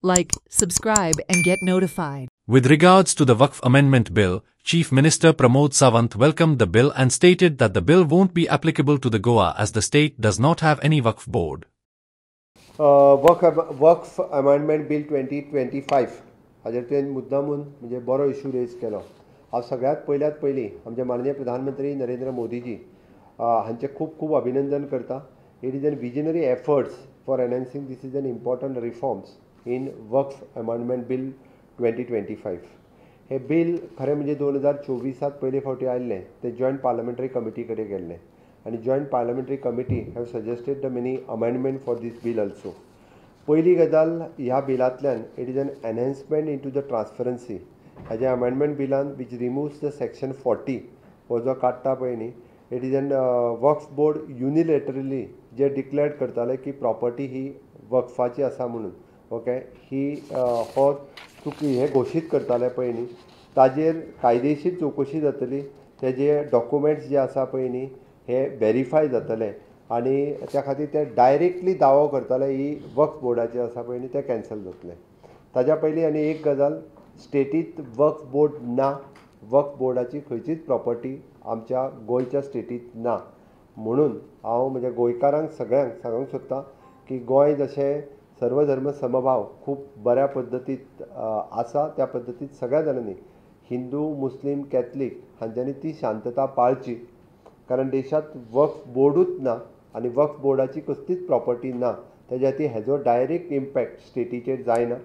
like, subscribe and get notified. With regards to the Waqf Amendment Bill, Chief Minister Pramod Sawant welcomed the bill and stated that the bill won't be applicable to the Goa as the state does not have any Waqf board. Waqf Amendment Bill 2025 हाजेर तुवें मुद्दामून म्हणजे बरो issue raise केलो. हांव सगळ्यात पयलीं आमचे माननीय प्रधानमंत्री नरेंद्र मोदीजी हांचे खूब खूब अभिनंदन करता. It is N visionary efforts for enhancing this is an important reforms in Waqf amendment bill 2025. हे बिल खरें म्हणजे 2024 पयले फावटी आयिल्लें ते जॉयंट पार्लमेंटरी कमिटी कडेन गेल्लें आनी joint parliamentary committee have suggested the many amendment for these bill also. पयली गजाल ह्या बिलांतल्यान it is an enhancement in to the transparency. हाजे अमेंडमेंट बिलान वीच रिमुव्स द सेक्शन 40 हो जो काडटा पळय न्ही, it is an Waqf board unilaterally जे डिक्लेअर करताले की प्रॉपर्टी ही वक्फाची आसा म्हणून. ओके, ही हो चुकी हे घोशीत करताले पळय न्ही, ताजेर कायदेशीर चवकशी जातली. तेजे डॉक्युमेंट्स जे आसा पळय न्ही हे व्हेरीफाय जातले आनी त्या खातीर ते डायरेक्टली दावो करताले ही वक्फ बोर्डाचे आसा पळय न्ही ते कॅन्सल जातले. ताज्या पयलीं आनी एक गजाल, स्टेटींत वक्फ बोर्ड ना. वक्फ बोर्डाची खंयचीच प्रॉपर्टी आमच्या गोंयच्या स्टेटींत ना. म्हणून हांव म्हणजे गोंयकारांक सगळ्यांक सांगूंक सोदतां की गोंय जशें सर्वधर्म समभाव खूब बऱ्या पद्दतीत आसा, त्या पद्दतीत सगळ्या जाणांनी हिंदू, मुस्लीम, कॅथलीक हांच्यांनी ती शांतता पाळची. कारण देशांत वक्फ बोर्डूच ना आनी वक्फ बोर्डाची कसलीच प्रॉपर्टी ना, तेज्या खातीर हेजो डायरेक्ट इम्पॅक्ट स्टेटीचेर जायना.